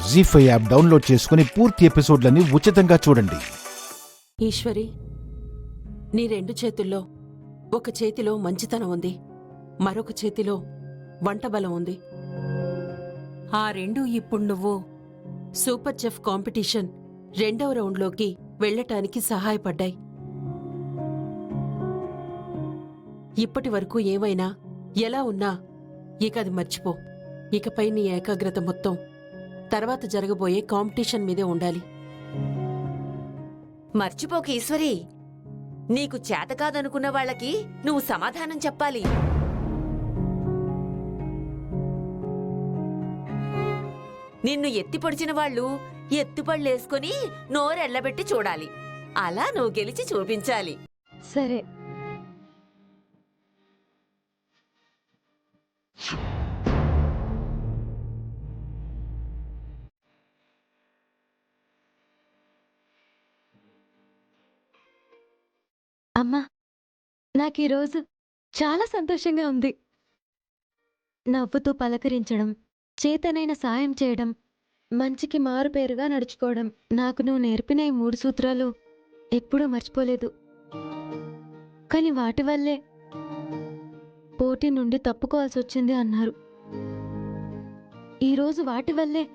జీ5 app download చేసుకుని పూర్తి ఎపిసోడ్లని ఉచితంగా చూడండి. ఈశ్వరి, నీ రెండు చేతుల్లో ఒక చేతిలో మంచితనం ఉంది, మరొక చేతిలో వంటబలం ఉంది. ఆ రెండు ఇప్పుడు నువ్వు సూపర్ చెఫ్ కాంపిటీషన్ 2వ రౌండ్లోకి వెళ్లటానికి సహాయపడ్డాయి. ఇప్పటి వరకు ఏమైనా ఎలా ఉన్నా ఇక అది మర్చిపో. ఇకపై నీ ఏకాగ్రత మొత్తం తర్వాత జరగబోయే కాంపిటీషన్ మీదే ఉండాలి. మర్చిపోక ఈశ్వరి, నీకు చేతకాదనుకున్న వాళ్ళకి నువ్వు సమాధానం చెప్పాలి. నిన్ను ఎత్తిపొడిచిన వాళ్ళు ఎత్తుపళ్ళేసుకుని నోరెళ్లబెట్టి చూడాలి. అలా నువ్వు గెలిచి చూపించాలి. సరే. అమ్మా, నాకీరోజు చాలా సంతోషంగా ఉంది. నవ్వుతూ పలకరించడం, చేతనైన సాయం చేయడం, మంచికి మారుపేరుగా నడుచుకోవడం, నాకు నువ్వు నేర్పిన ఈ 3 సూత్రాలు ఎప్పుడూ మర్చిపోలేదు. కానీ వాటి వల్లే పోటీ నుండి తప్పుకోవాల్సి వచ్చింది అన్నారు. ఈరోజు వాటి వల్లే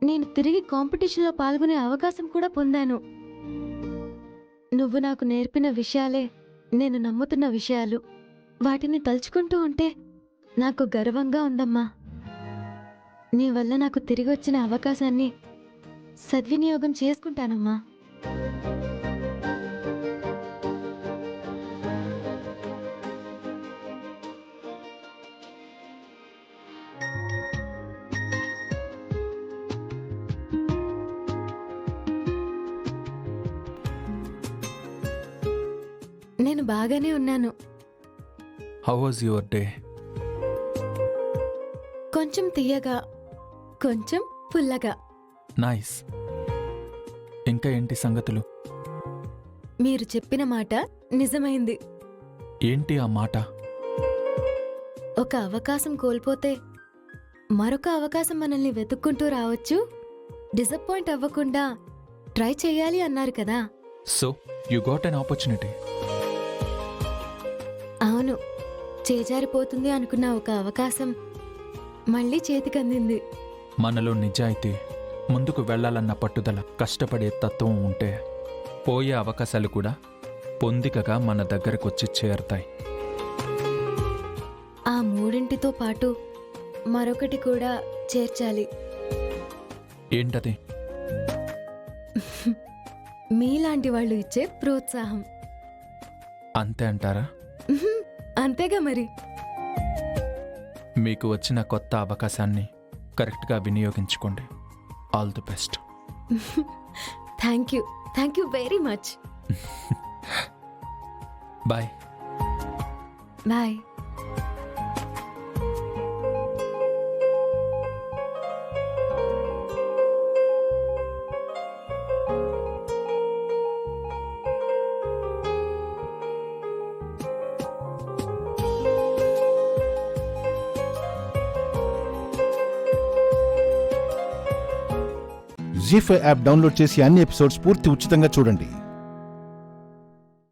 నేను తిరిగి కాంపిటీషన్లో పాల్గొనే అవకాశం కూడా పొందాను. నువ్వు నాకు నేర్పిన విషయాలే నేను నమ్ముతున్న విషయాలు. వాటిని తలుచుకుంటూ ఉంటే నాకు గర్వంగా ఉందమ్మా. నీ వల్ల నాకు తిరిగి వచ్చిన అవకాశాన్ని సద్వినియోగం చేసుకుంటానమ్మా. నేను బాగానే ఉన్నాను. How was your day? కొంచెం తీయగా, కొంచెం పుల్లగా. నైస్. ఇంకా ఏంటి సంగతులు? మీరు చెప్పిన మాట నిజమైంది. ఏంటి ఆ మాట? ఒక అవకాశం కోల్పోతే మరొక అవకాశం మనల్ని వెతుక్కుంటూ రావచ్చు. డిసప్పాయింట్ అవ్వకుండా ట్రై చేయాలి అన్నారు కదా. So you got an opportunity. అవును, చేజారిపోతుంది అనుకున్న ఒక అవకాశం మళ్ళీ చేతికందింది. మనలో నిజాయితీ, ముందుకు వెళ్లాలన్న పట్టుదల, కష్టపడే తత్వం ఉంటే పోయే అవకాశాలు కూడా పొందికగా మన దగ్గరకొచ్చి చేరతాయి. ఆ 3తో పాటు మరొకటి కూడా చేర్చాలి. ఏంటది? మీలాంటి వాళ్ళు ఇచ్చే ప్రోత్సాహం. అంతే అంటారా? అంతేగా మరి. మీకు వచ్చిన కొత్త అవకాశాన్ని కరెక్ట్గా వినియోగించుకోండి. All the best. Thank you very much. Bye. Bye. Zee5 app download చేసి అన్ని ఎపిసోడ్స్ పూర్తి ఉచితంగా చూడండి.